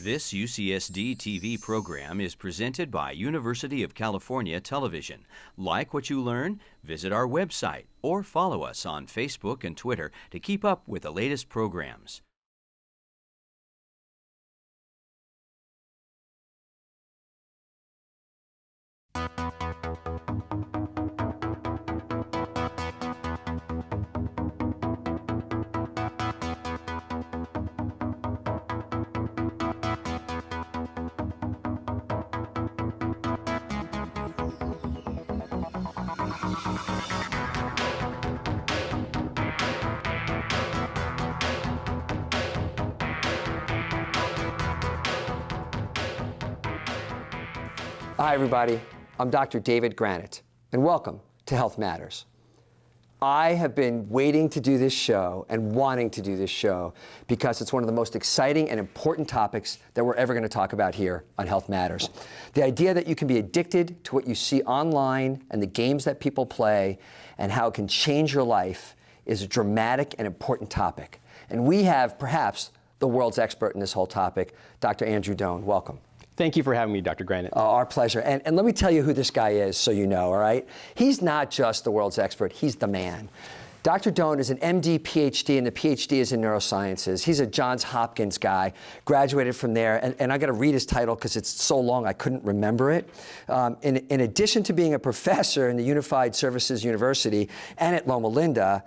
This UCSD TV program is presented by University of California Television. Like what you learn? Visit our website or follow us on Facebook and Twitter to keep up with the latest programs. Hi everybody, I'm Dr. David Granet, and welcome to Health Matters. I have been waiting to do this show and wanting to do this show because it's one of the most exciting and important topics that we're ever going to talk about here on Health Matters. The idea that you can be addicted to what you see online and the games that people play and how it can change your life is a dramatic and important topic. And we have perhaps the world's expert in this whole topic, Dr. Andrew Doan. Welcome. Thank you for having me, Dr. Granet. Oh, our pleasure. And let me tell you who this guy is so you know, all right? He's not just the world's expert, he's the man. Dr. Doan is an MD, PhD, and the PhD is in neurosciences. He's a Johns Hopkins guy, graduated from there, and I got to read his title because it's so long I couldn't remember it. In addition to being a professor in the Unified Services University and at Loma Linda,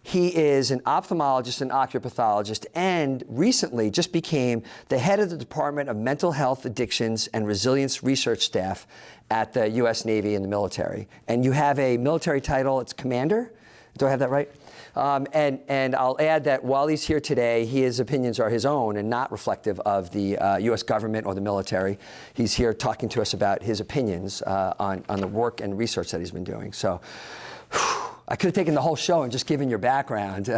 he is an ophthalmologist and oculopathologist, and recently just became the head of the Department of Mental Health, Addictions, and Resilience Research Staff at the U.S. Navy and the military. And you have a military title, it's Commander? Do I have that right? And I'll add that while he's here today, his opinions are his own and not reflective of the U.S. government or the military. He's here talking to us about his opinions on the work and research that he's been doing. So, I could have taken the whole show and just given your background.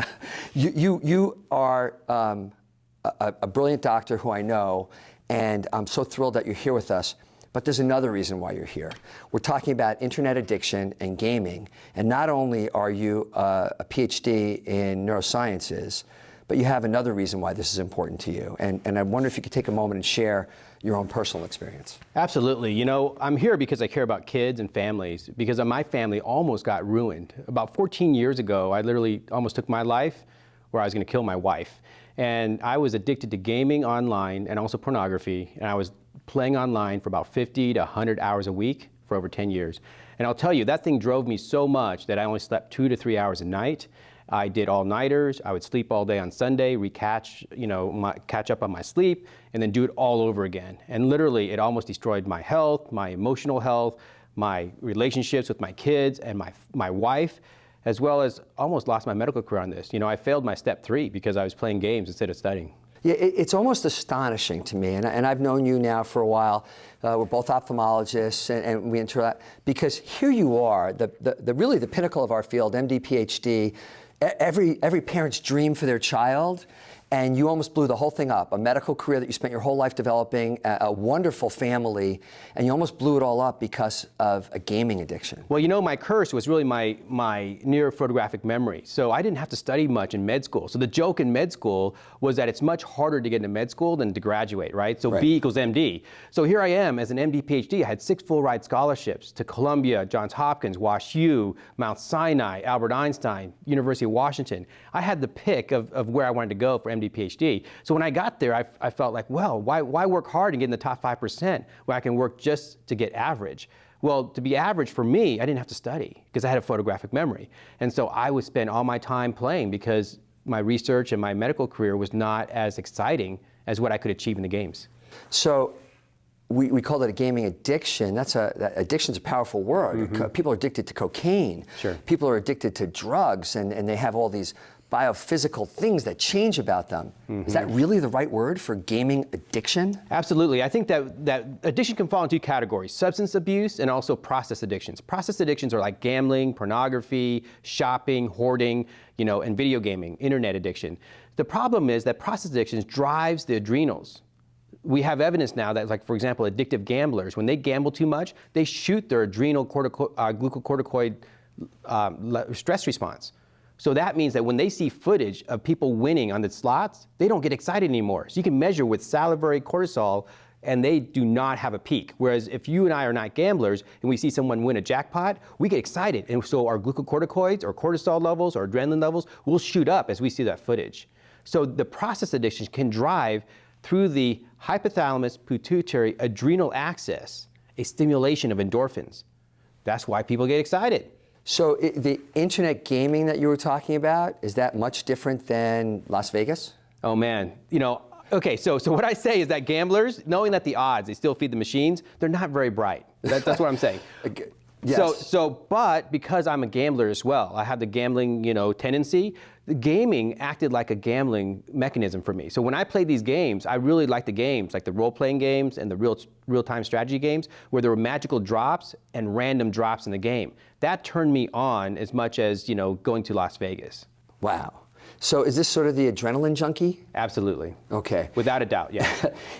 You are a brilliant doctor who I know, and I'm so thrilled that you're here with us. But there's another reason why you're here. We're talking about internet addiction and gaming, and not only are you a PhD in neurosciences, but you have another reason why this is important to you. And I wonder if you could take a moment and share your own personal experience. Absolutely. You know, I'm here because I care about kids and families, because my family almost got ruined. About 14 years ago, I literally almost took my life where I was going to kill my wife. And I was addicted to gaming online and also pornography, and I was playing online for about 50 to 100 hours a week for over 10 years. And I'll tell you, that thing drove me so much that I only slept 2 to 3 hours a night. I did all-nighters. I would sleep all day on Sunday, catch up on my sleep, and then do it all over again. And literally, it almost destroyed my health, my emotional health, my relationships with my kids and my wife, as well as almost lost my medical career on this. You know, I failed my step 3 because I was playing games instead of studying. Yeah, it's almost astonishing to me, and I've known you now for a while. We're both ophthalmologists, and we interact, because here you are, really the pinnacle of our field, MD, PhD, every parent's dream for their child, and you almost blew the whole thing up. A medical career that you spent your whole life developing, a wonderful family, and you almost blew it all up because of a gaming addiction. Well, you know, my curse was really my near photographic memory. So I didn't have to study much in med school. So the joke in med school was that it's much harder to get into med school than to graduate, right? So right. B equals MD. So here I am as an MD, PhD. I had 6 full ride scholarships to Columbia, Johns Hopkins, WashU, Mount Sinai, Albert Einstein, University of Washington. I had the pick of where I wanted to go for MD, PhD. So when I got there, I felt like, well, why work hard and get in the top 5% where I can work just to get average? Well, to be average for me, I didn't have to study because I had a photographic memory. And so I would spend all my time playing because my research and my medical career was not as exciting as what I could achieve in the games. So we call it a gaming addiction. Addiction's a powerful word. Mm-hmm. People are addicted to cocaine. Sure. People are addicted to drugs, and they have all these biophysical things that change about them. Mm-hmm. Is that really the right word for gaming addiction? Absolutely. I think that addiction can fall in 2 categories: substance abuse and also process addictions. Process addictions are like gambling, pornography, shopping, hoarding, and video gaming, internet addiction. The problem is that process addictions drives the adrenals. We have evidence now that, like, for example, addictive gamblers, when they gamble too much, they shoot their adrenal glucocorticoid stress response. So that means that when they see footage of people winning on the slots, they don't get excited anymore. So you can measure with salivary cortisol, and they do not have a peak. Whereas if you and I are not gamblers and we see someone win a jackpot, we get excited. And so our glucocorticoids or cortisol levels or adrenaline levels will shoot up as we see that footage. So the process addiction can drive through the hypothalamus pituitary adrenal axis a stimulation of endorphins. That's why people get excited. So the internet gaming that you were talking about, is that much different than Las Vegas? Oh man, okay, so what I say is that gamblers, knowing that the odds, they still feed the machines, they're not very bright. That's what I'm saying. Yes. But because I'm a gambler as well, I have the gambling, tendency, the gaming acted like a gambling mechanism for me. So when I played these games, I really liked the games, like the role-playing games and the real-time strategy games, where there were magical drops and random drops in the game. That turned me on as much as, going to Las Vegas. Wow. So is this sort of the adrenaline junkie? Absolutely. Okay. Without a doubt, yeah.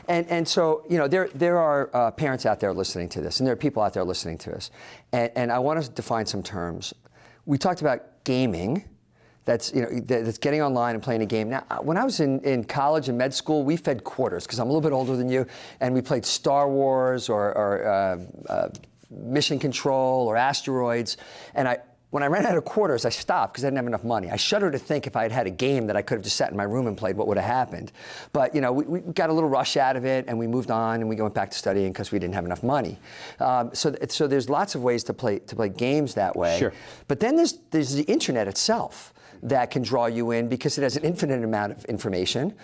and so, there are parents out there listening to this, and there are people out there listening to us. And I want to define some terms. We talked about gaming. That's getting online and playing a game. Now, when I was in college and med school, we fed quarters, because I'm a little bit older than you, and we played Star Wars or Mission Control or Asteroids. And when I ran out of quarters, I stopped because I didn't have enough money. I shudder to think if I had had a game that I could have just sat in my room and played, what would have happened. But we got a little rush out of it, and we moved on, and we went back to studying because we didn't have enough money. So there's lots of ways to play games that way. Sure. But then there's the internet itself that can draw you in because it has an infinite amount of information.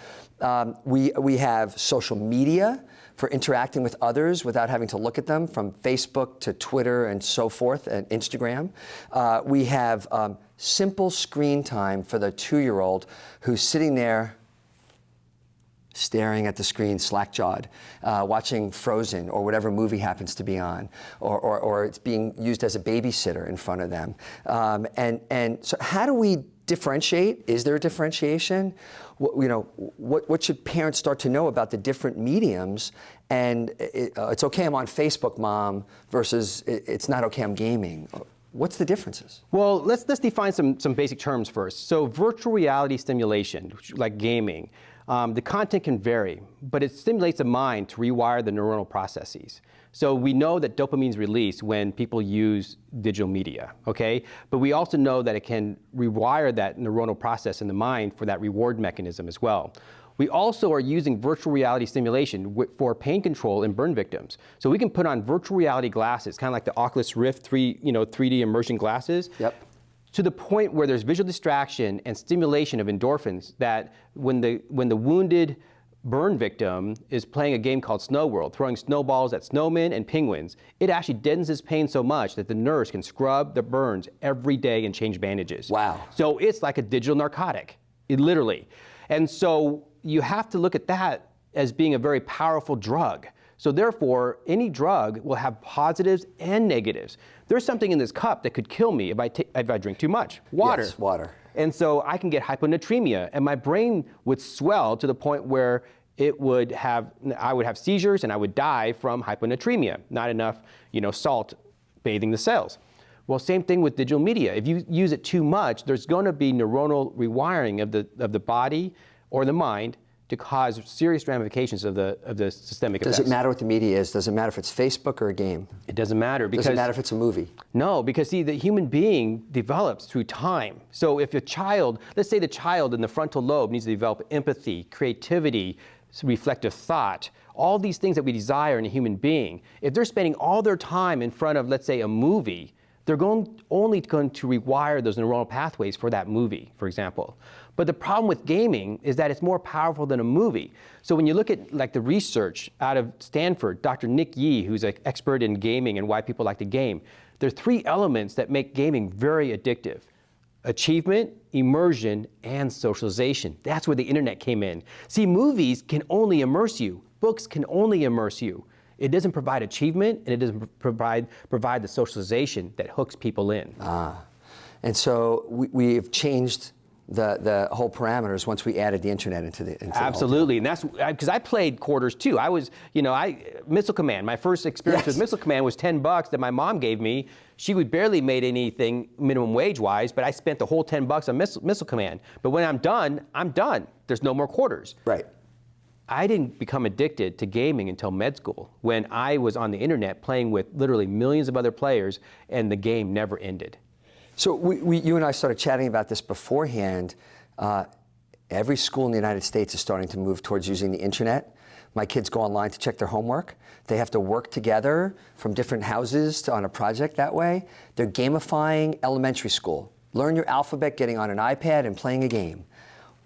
We have social media for interacting with others without having to look at them, from Facebook to Twitter and so forth, and Instagram. We have simple screen time for the 2-year-old who's sitting there staring at the screen, slack-jawed, watching Frozen or whatever movie happens to be on, or it's being used as a babysitter in front of them. And so how do we differentiate? Is there a differentiation? What should parents start to know about the different mediums? And it's okay, I'm on Facebook, Mom, versus it's not okay, I'm gaming. What's the differences? Well, let's define some basic terms first. So virtual reality stimulation, like gaming, the content can vary, but it stimulates the mind to rewire the neuronal processes. So we know that dopamine is released when people use digital media, okay? But we also know that it can rewire that neuronal process in the mind for that reward mechanism as well. We also are using virtual reality stimulation for pain control in burn victims. So we can put on virtual reality glasses, kind of like the Oculus Rift 3D immersion glasses. Yep. To the point where there's visual distraction and stimulation of endorphins, that when the wounded burn victim is playing a game called Snow World, throwing snowballs at snowmen and penguins, it actually deadens his pain so much that the nurse can scrub the burns every day and change bandages. Wow. So it's like a digital narcotic, literally. And so you have to look at that as being a very powerful drug. So therefore, any drug will have positives and negatives. There's something in this cup that could kill me if I drink too much. Water. Yes, water. And so I can get hyponatremia, and my brain would swell to the point where I would have seizures and I would die from hyponatremia, not enough salt bathing the cells. Well, same thing with digital media. If you use it too much, there's going to be neuronal rewiring of the body or the mind to cause serious ramifications of the systemic effects. Does it matter what the media is? Does it matter if it's Facebook or a game? It doesn't matter, because... Does it matter if it's a movie? No, because see, the human being develops through time. So if a child, let's say the child in the frontal lobe needs to develop empathy, creativity, reflective thought, all these things that we desire in a human being, if they're spending all their time in front of, let's say, a movie, they're only going to rewire those neuronal pathways for that movie, for example. But the problem with gaming is that it's more powerful than a movie. So when you look at like the research out of Stanford, Dr. Nick Yee, who's an expert in gaming and why people like to game, there are 3 elements that make gaming very addictive: achievement, immersion, and socialization. That's where the internet came in. See, movies can only immerse you. Books can only immerse you. It doesn't provide achievement, and it doesn't provide the socialization that hooks people in. And so we have changed the whole parameters once we added the internet into the Absolutely, and that's because I played quarters too. I was, Missile Command. My first experience with Missile Command was $10 that my mom gave me. She would barely made anything minimum wage wise, but I spent the whole $10 on Missile Command. But when I'm done, I'm done. There's no more quarters. Right. I didn't become addicted to gaming until med school, when I was on the internet playing with literally millions of other players, and the game never ended. So you and I started chatting about this beforehand. Every school in the United States is starting to move towards using the internet. My kids go online to check their homework. They have to work together from different houses on a project that way. They're gamifying elementary school. Learn your alphabet getting on an iPad and playing a game.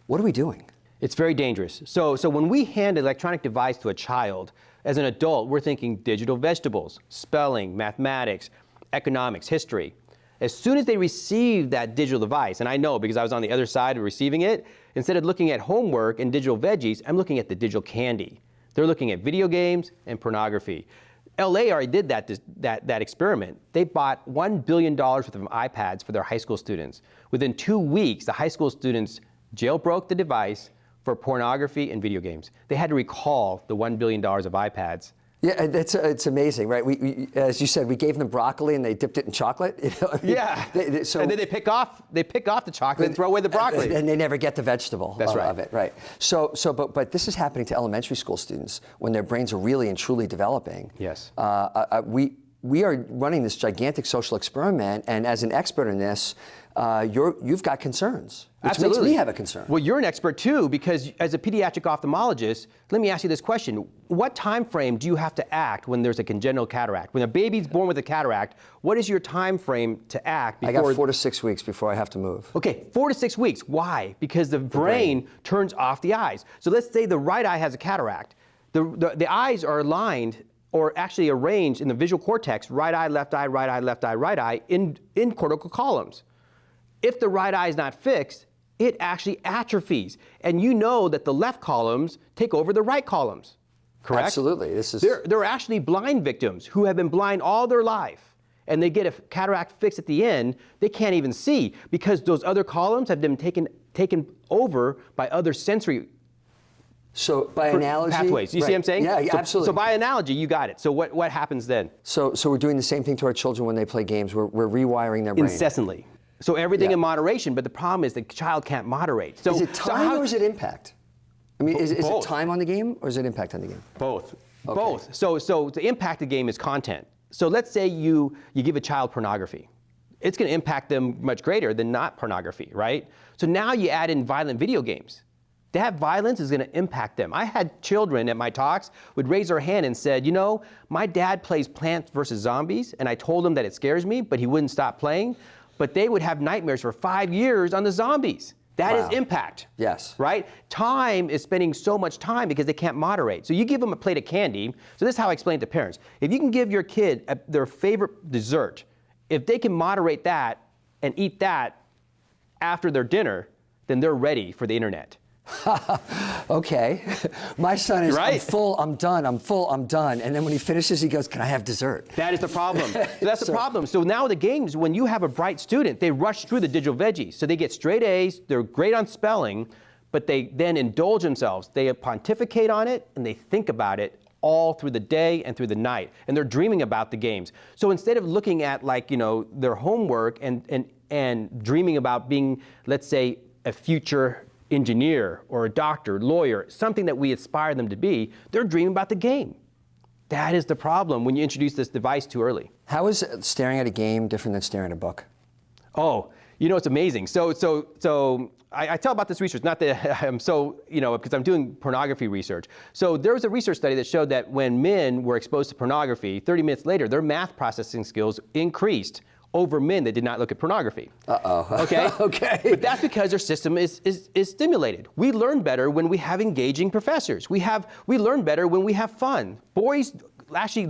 What are we doing? It's very dangerous. So when we hand an electronic device to a child, as an adult, we're thinking digital vegetables, spelling, mathematics, economics, history. As soon as they receive that digital device, and I know because I was on the other side of receiving it, instead of looking at homework and digital veggies, I'm looking at the digital candy. They're looking at video games and pornography. LA already did that experiment. They bought $1 billion worth of iPads for their high school students. Within 2 weeks, the high school students jailbroke the device for pornography and video games. They had to recall the $1 billion of iPads. Yeah, it's amazing, right? We, as you said, we gave them broccoli and they dipped it in chocolate. Yeah, and then they pick off the chocolate and throw away the broccoli. And they never get the vegetable of it, right? But this is happening to elementary school students when their brains are really and truly developing. Yes. We are running this gigantic social experiment, and as an expert in this, you've got concerns, which Absolutely. makes me have a concern. Well, you're an expert too, because as a pediatric ophthalmologist, let me ask you this question. What time frame do you have to act when there's a congenital cataract? When a baby's born with a cataract, what is your time frame to act before? I got 4 to 6 weeks before I have to move. Okay, 4 to 6 weeks. Why? Because the brain turns off the eyes. So let's say the right eye has a cataract. The eyes are aligned or actually arranged in the visual cortex, right eye, left eye, right eye, left eye, right eye, in cortical columns. If the right eye is not fixed, it actually atrophies. And you know that the left columns take over the right columns, correct? Absolutely. They're actually blind victims who have been blind all their life, and they get a cataract fix at the end, they can't even see because those other columns have been taken over by other sensory So by analogy, pathways. You see what I'm saying? Yeah, absolutely. So by analogy, you got it. So what happens then? So we're doing the same thing to our children when they play games. We're rewiring their brain. Incessantly. So everything in moderation, but the problem is the child can't moderate. So is it time or is it impact? I mean, is it both. time on the game or is it impact on the game? Both. Okay. Both. So the impact of the game is content. So let's say you give a child pornography. It's going to impact them much greater than not pornography, right? So now you add in violent video games. That violence is going to impact them. I had children at my talks would raise their hand and said, my dad plays Plants vs. Zombies, and I told him that it scares me, but he wouldn't stop playing. But they would have nightmares for 5 years on the zombies. That is impact. Yes. Right? Time is spending so much time because they can't moderate. So you give them a plate of candy. So this is how I explain it to parents. If you can give your kid their favorite dessert, if they can moderate that and eat that after their dinner, then they're ready for the internet. Okay. My son is, Right. I'm full, I'm done, I'm full, I'm done. And then when he finishes, he goes, can I have dessert? That is the problem. That's the problem. So now the games, when you have a bright student, they rush through the digital veggies. So they get straight A's, they're great on spelling, but they then indulge themselves. They pontificate on it and they think about it all through the day and through the night. And they're dreaming about the games. So instead of looking at their homework and dreaming about being, let's say, a future engineer or a doctor, lawyer, something that we aspire them to be, they're dreaming about the game. That is the problem when you introduce this device too early. How is staring at a game different than staring at a book? Oh, it's amazing. So I tell about this research, not that I'm because I'm doing pornography research. So there was a research study that showed that when men were exposed to pornography, 30 minutes later, their math processing skills increased over men that did not look at pornography. Uh-oh. Okay? Okay. But that's because their system is stimulated. We learn better when we have engaging professors. We learn better when we have fun.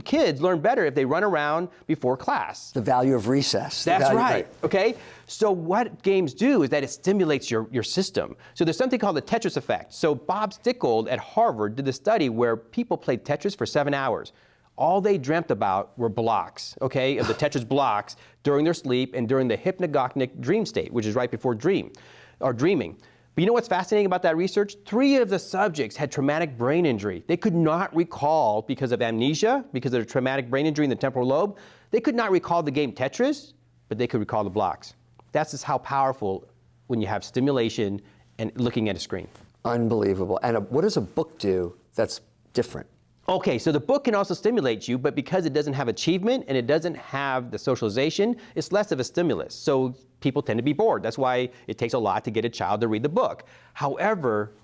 Kids learn better if they run around before class. The value of recess. That's right. Okay? So what games do is that it stimulates your system. So there's something called the Tetris effect. So Bob Stickold at Harvard did a study where people played Tetris for 7 hours. All they dreamt about were blocks, of the Tetris blocks during their sleep and during the hypnagogic dream state, which is right before dream. or dreaming. But you know what's fascinating about that research? 3 of the subjects had traumatic brain injury. They could not recall, because of amnesia, because of the traumatic brain injury in the temporal lobe, they could not recall the game Tetris, but they could recall the blocks. That's just how powerful when you have stimulation and looking at a screen. Unbelievable. And what does a book do that's different? Okay, so the book can also stimulate you, but because it doesn't have achievement and it doesn't have the socialization, it's less of a stimulus. So people tend to be bored. That's why it takes a lot to get a child to read the book. However,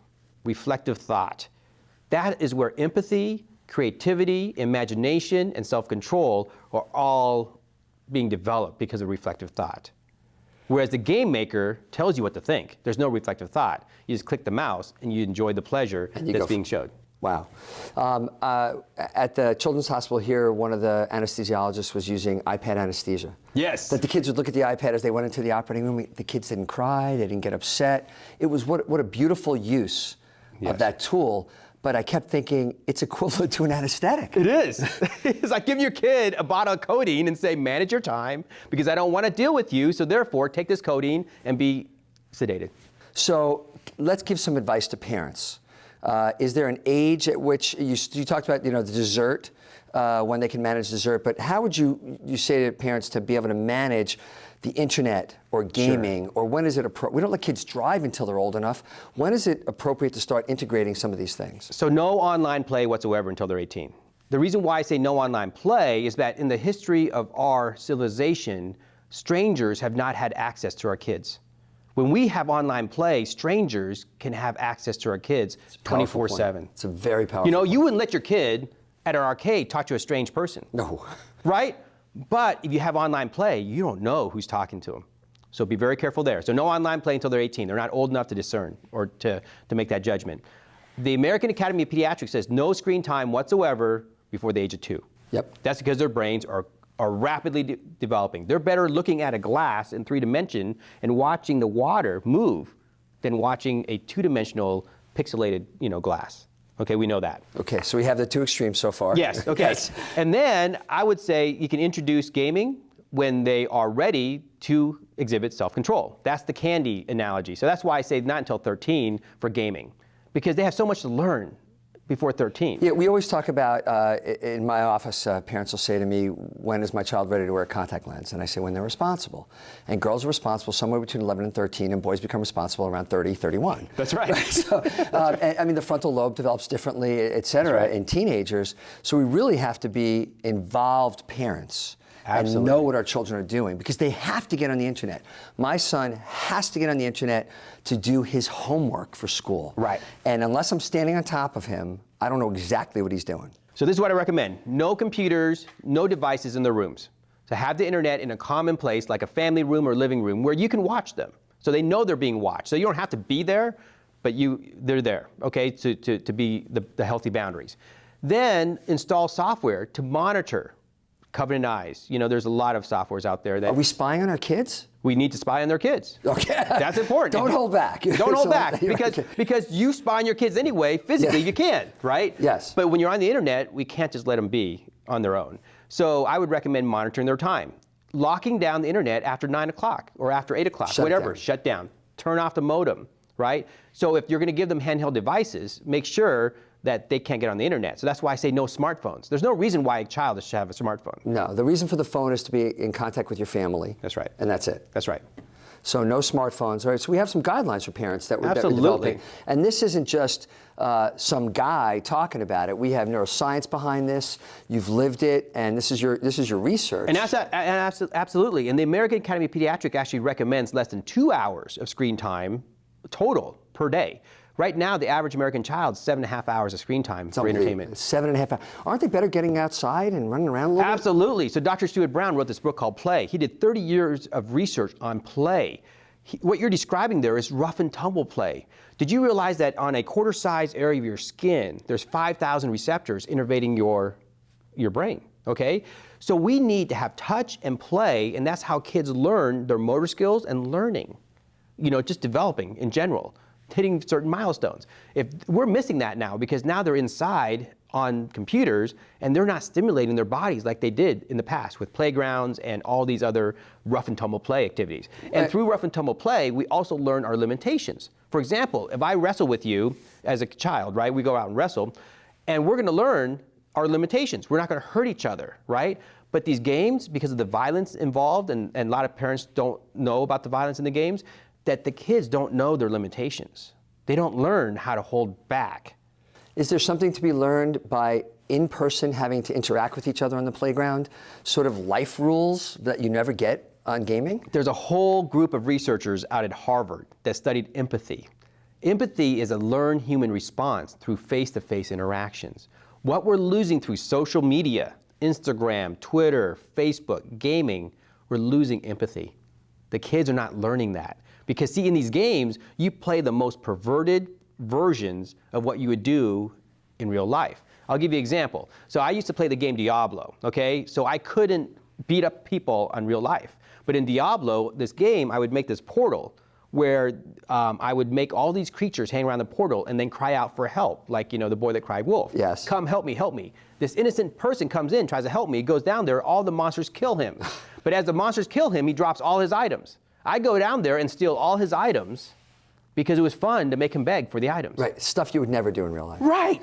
reflective thought, that is where empathy, creativity, imagination, and self-control are all being developed because of reflective thought. Whereas the game maker tells you what to think. There's no reflective thought. You just click the mouse and you enjoy the pleasure that's being showed. Wow. At the Children's Hospital here, one of the anesthesiologists was using iPad anesthesia. Yes. That the kids would look at the iPad as they went into the operating room. The kids didn't cry, they didn't get upset. It was what a beautiful use of that tool. But I kept thinking, it's equivalent to an anesthetic. It is. It's like giving your kid a bottle of codeine and say, manage your time, because I don't want to deal with you, so therefore take this codeine and be sedated. So let's give some advice to parents. Is there an age at which, you talked about, the dessert, when they can manage dessert, but how would you say to parents to be able to manage the internet or gaming, or when is it we don't let kids drive until they're old enough. When is it appropriate to start integrating some of these things? So no online play whatsoever until they're 18. The reason why I say no online play is that in the history of our civilization, strangers have not had access to our kids. When we have online play, strangers can have access to our kids 24/7. It's a very powerful You wouldn't let your kid at an arcade talk to a strange person. No. Right? But if you have online play, you don't know who's talking to them. So be very careful there. So no online play until they're 18. They're not old enough to discern or to make that judgment. The American Academy of Pediatrics says no screen time whatsoever before the age of 2. Yep. That's because their brains are rapidly developing. They're better looking at a glass in 3 dimension and watching the water move than watching a 2-dimensional pixelated, glass. Okay, we know that. Okay, so we have the 2 extremes so far. Yes, okay. Yes. And then I would say you can introduce gaming when they are ready to exhibit self-control. That's the candy analogy. So that's why I say not until 13 for gaming, because they have so much to learn before 13. Yeah, we always talk about, in my office, parents will say to me, when is my child ready to wear a contact lens? And I say, when they're responsible. And girls are responsible somewhere between 11 and 13, and boys become responsible around 30, 31. That's right. So, the frontal lobe develops differently, et cetera, in teenagers. So we really have to be involved parents. Absolutely. And know what our children are doing, because they have to get on the internet. My son has to get on the internet to do his homework for school. Right. And unless I'm standing on top of him, I don't know exactly what he's doing. So this is what I recommend. No computers, no devices in the rooms. So have the internet in a common place, like a family room or living room, where you can watch them. So they know they're being watched. So you don't have to be there, but they're there, okay, to be the healthy boundaries. Then install software to monitor Covenant Eyes. There's a lot of softwares out there that... Are we spying on our kids? We need to spy on their kids. Okay. That's important. Don't hold back. Don't hold back, because you spy on your kids anyway, physically you can, right? Yes. But when you're on the internet, we can't just let them be on their own. So I would recommend monitoring their time. Locking down the internet after 9 o'clock or after 8 o'clock, shut down. Turn off the modem, right? So if you're gonna give them handheld devices, make sure that they can't get on the internet. So that's why I say no smartphones. There's no reason why a child should have a smartphone. No, the reason for the phone is to be in contact with your family. That's right. And that's it. That's right. So no smartphones. All right, so we have some guidelines for parents that we're Absolutely. Developing. And this isn't just some guy talking about it. We have neuroscience behind this. You've lived it, and this is your research. And absolutely. And the American Academy of Pediatrics actually recommends less than 2 hours of screen time total per day. Right now, the average American child is 7.5 hours of screen time for entertainment. 7.5 hours. Aren't they better getting outside and running around a little bit? Absolutely. So Dr. Stuart Brown wrote this book called Play. He did 30 years of research on play. What you're describing there is rough and tumble play. Did you realize that on a quarter-size area of your skin, there's 5,000 receptors innervating your brain, okay? So we need to have touch and play, and that's how kids learn their motor skills and learning, just developing in general, hitting certain milestones. If we're missing that now, because now they're inside on computers, and they're not stimulating their bodies like they did in the past with playgrounds and all these other rough and tumble play activities. And through rough and tumble play, we also learn our limitations. For example, if I wrestle with you as a child, right, we go out and wrestle, and we're gonna learn our limitations. We're not gonna hurt each other, right? But these games, because of the violence involved, and a lot of parents don't know about the violence in the games, that the kids don't know their limitations. They don't learn how to hold back. Is there something to be learned by in person having to interact with each other on the playground? Sort of life rules that you never get on gaming? There's a whole group of researchers out at Harvard that studied empathy. Empathy is a learned human response through face-to-face interactions. What we're losing through social media, Instagram, Twitter, Facebook, gaming, we're losing empathy. The kids are not learning that. Because see, in these games, you play the most perverted versions of what you would do in real life. I'll give you an example. So I used to play the game Diablo, okay? So I couldn't beat up people on real life. But in Diablo, this game, I would make this portal where I would make all these creatures hang around the portal and then cry out for help, like, you know, the boy that cried wolf. Yes. Come help me, help me. This innocent person comes in, tries to help me, goes down there, all the monsters kill him. But as the monsters kill him, he drops all his items. I go down there and steal all his items because it was fun to make him beg for the items. Right, stuff you would never do in real life. Right.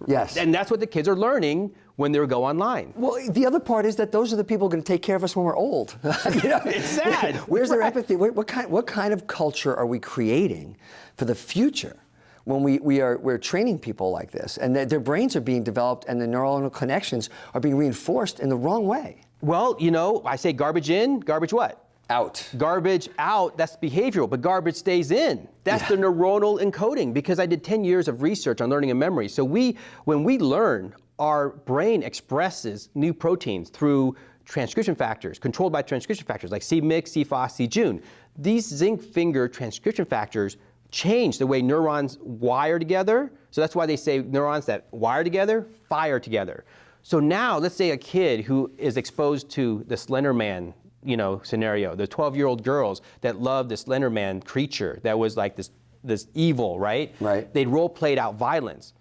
Yes. And that's what the kids are learning when they go online. Well, the other part is that those are the people going to take care of us when we're old. You know? It's sad. Where's their empathy? What kind of culture are we creating for the future when we're training people like this, and their brains are being developed and the neuronal connections are being reinforced in the wrong way? Well, you know, I say garbage in, garbage what? Out. Garbage out, that's behavioral, but garbage stays in. That's the neuronal encoding, because I did 10 years of research on learning and memory. So when we learn, our brain expresses new proteins through transcription factors, controlled by transcription factors like c-MYC, c-Fos, c-Jun. These zinc finger transcription factors change the way neurons wire together. So that's why they say neurons that wire together, fire together. So now, let's say a kid who is exposed to the Slender Man, you know, scenario, the 12-year-old girls that loved the Slender Man creature that was like this evil, right? Right. They'd role-played out violence.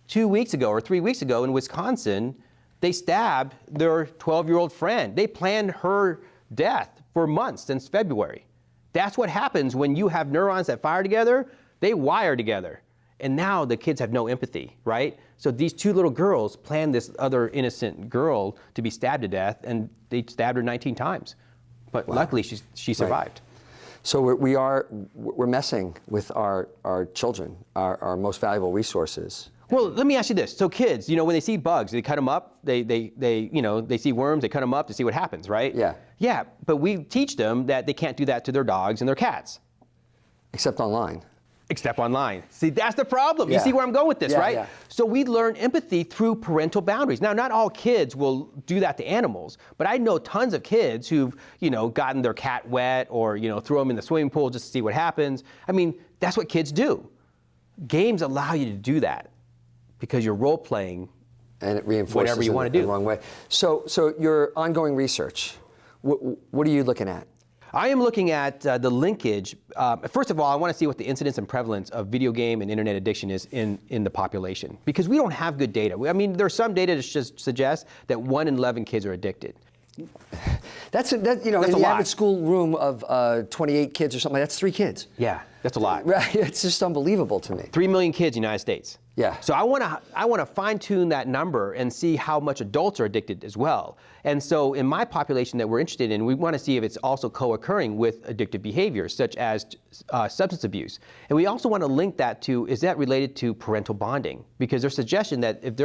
2 weeks ago or 3 weeks ago in Wisconsin, they stabbed their 12-year-old friend. They planned her death for months since February. That's what happens when you have neurons that fire together, they wire together. And now the kids have no empathy, right? So these two little girls planned this other innocent girl to be stabbed to death, and they stabbed her 19 times. But luckily, she survived. Right. So we're messing with our children, our most valuable resources. Well, let me ask you this. So kids, you know, when they see bugs, they cut them up. They see worms, they cut them up to see what happens, right? Yeah. Yeah, but we teach them that they can't do that to their dogs and their cats. Except online. Except online. See, that's the problem. Yeah. You see where I'm going with this, right? Yeah. So we learn empathy through parental boundaries. Now, not all kids will do that to animals, but I know tons of kids who've, you know, gotten their cat wet or, you know, throw them in the swimming pool just to see what happens. I mean, that's what kids do. Games allow you to do that because you're role-playing and it reinforces whatever you want to do. In the wrong way. So your ongoing research, what are you looking at? I am looking at the linkage. First of all, I want to see what the incidence and prevalence of video game and internet addiction is in the population, because we don't have good data. I mean, there's some data that just suggests that 1 in 11 kids are addicted. That's in the average school room of 28 kids or something, that's 3 kids. Yeah, that's a lot. Right, it's just unbelievable to me. 3 million kids in the United States. Yeah. So I want to fine-tune that number and see how much adults are addicted as well. And so in my population that we're interested in, we want to see if it's also co-occurring with addictive behaviors, such as substance abuse. And we also want to link that to, is that related to parental bonding? Because there's suggestion that if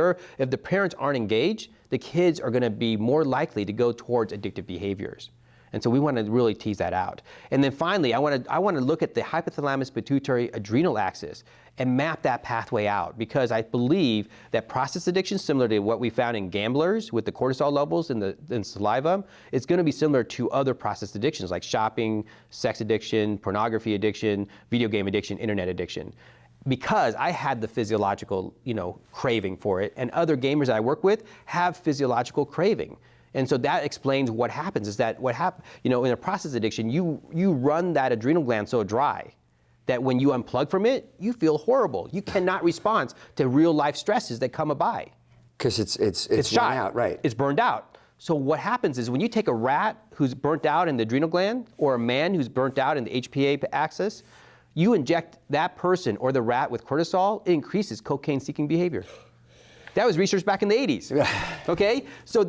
the parents aren't engaged, the kids are going to be more likely to go towards addictive behaviors. And so we want to really tease that out. And then finally, I want to look at the hypothalamus pituitary adrenal axis and map that pathway out, because I believe that process addiction, similar to what we found in gamblers with the cortisol levels in saliva, it's going to be similar to other process addictions like shopping, sex addiction, pornography addiction, video game addiction, internet addiction. Because I had the physiological, craving for it, and other gamers I work with have physiological craving. And so that explains what happens, is that in a process addiction, you run that adrenal gland so dry that when you unplug from it, you feel horrible. You cannot respond to real life stresses that come by. Because it's shot run out, right? It's burned out. So what happens is when you take a rat who's burnt out in the adrenal gland or a man who's burnt out in the HPA axis, you inject that person or the rat with cortisol, it increases cocaine-seeking behavior. That was research back in the 80s. Okay? So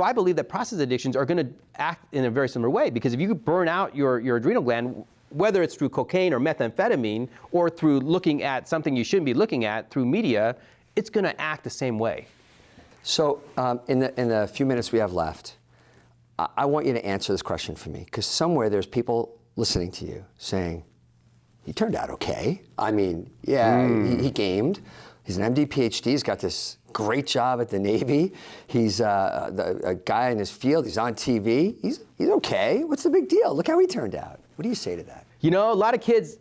I believe that process addictions are going to act in a very similar way, because if you burn out your adrenal gland, whether it's through cocaine or methamphetamine or through looking at something you shouldn't be looking at through media, it's going to act the same way. So in the few minutes we have left, I want you to answer this question for me, because somewhere there's people listening to you saying, he turned out okay. I mean, yeah, he gamed. He's an MD, PhD. He's got this great job at the Navy. He's a guy in his field. He's on TV. He's okay. What's the big deal? Look how he turned out. What do you say to that? You know, a lot of kids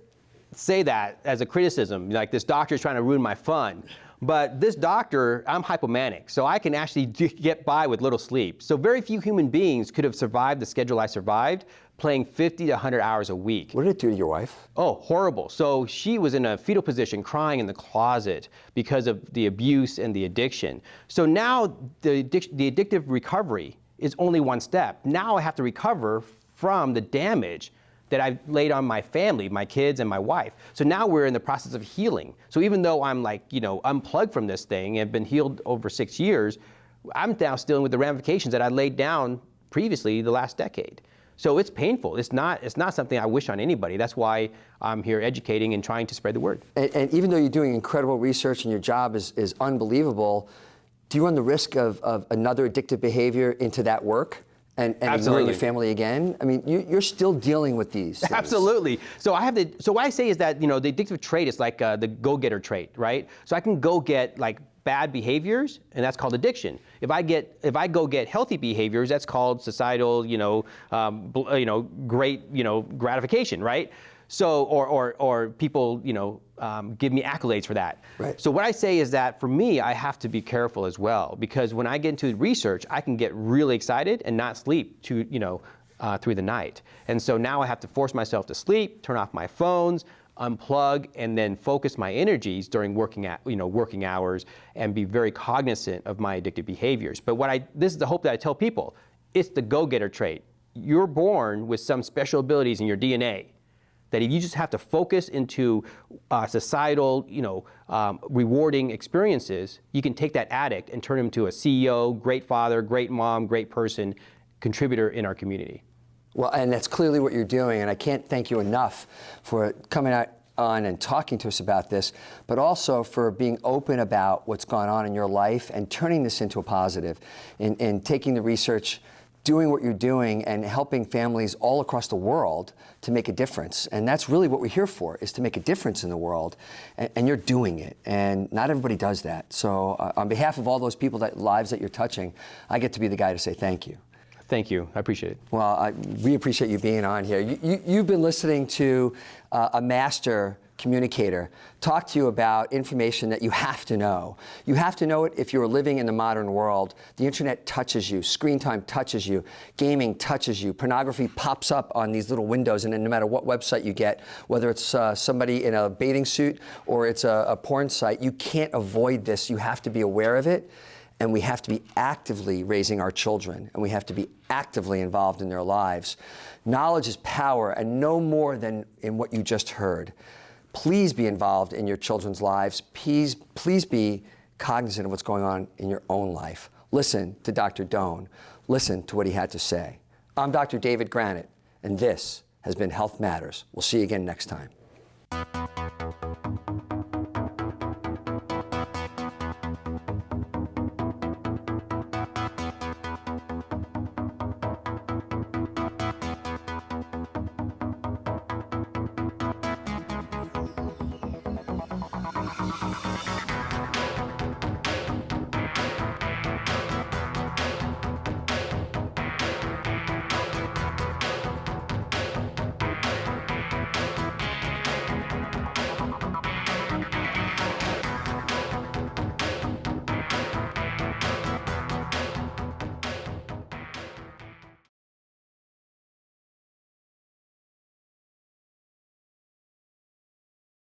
say that as a criticism, like this doctor's trying to ruin my fun. But this doctor, I'm hypomanic, so I can actually get by with little sleep. So very few human beings could have survived the schedule I survived, playing 50 to 100 hours a week. What did it do to your wife? Oh, horrible. So she was in a fetal position, crying in the closet because of the abuse and the addiction. So now the addictive recovery is only one step. Now I have to recover from the damage that I've laid on my family, my kids and my wife. So now we're in the process of healing. So even though I'm unplugged from this thing and been healed over 6 years, I'm now still with the ramifications that I laid down previously the last decade. So it's painful. It's not something I wish on anybody. That's why I'm here educating and trying to spread the word. And even though you're doing incredible research and your job is unbelievable, do you run the risk of another addictive behavior into that work? And ignoring your family again? I mean, you're still dealing with these things. Absolutely. So what I say is that, the addictive trait is like the go-getter trait, right? So I can go get like bad behaviors, and that's called addiction. If I go get healthy behaviors, that's called societal, great, gratification, right? So, or people, give me accolades for that. Right. So what I say is that for me, I have to be careful as well, because when I get into research, I can get really excited and not sleep through the night. And so now I have to force myself to sleep, turn off my phones, unplug, and then focus my energies during working hours and be very cognizant of my addictive behaviors. But this is the hope that I tell people. It's the go-getter trait. You're born with some special abilities in your DNA that if you just have to focus into societal, rewarding experiences, you can take that addict and turn him into a CEO, great father, great mom, great person, contributor in our community. Well, and that's clearly what you're doing, and I can't thank you enough for coming out on and talking to us about this, but also for being open about what's gone on in your life and turning this into a positive, and taking the research, doing what you're doing, and helping families all across the world to make a difference. And that's really what we're here for, is to make a difference in the world, and you're doing it. And not everybody does that. So on behalf of all those people, lives that you're touching, I get to be the guy to say thank you. Thank you. I appreciate it. Well, we appreciate you being on here. You've been listening to a master communicator talk to you about information that you have to know. You have to know it if you're living in the modern world. The internet touches you, screen time touches you, gaming touches you, pornography pops up on these little windows, and then no matter what website you get, whether it's somebody in a bathing suit or it's a porn site, you can't avoid this. You have to be aware of it. And we have to be actively raising our children, and we have to be actively involved in their lives. Knowledge is power, and no more than in what you just heard. Please be involved in your children's lives. Please be cognizant of what's going on in your own life. Listen to Dr. Doan. Listen to what he had to say. I'm Dr. David Granet, and this has been Health Matters. We'll see you again next time.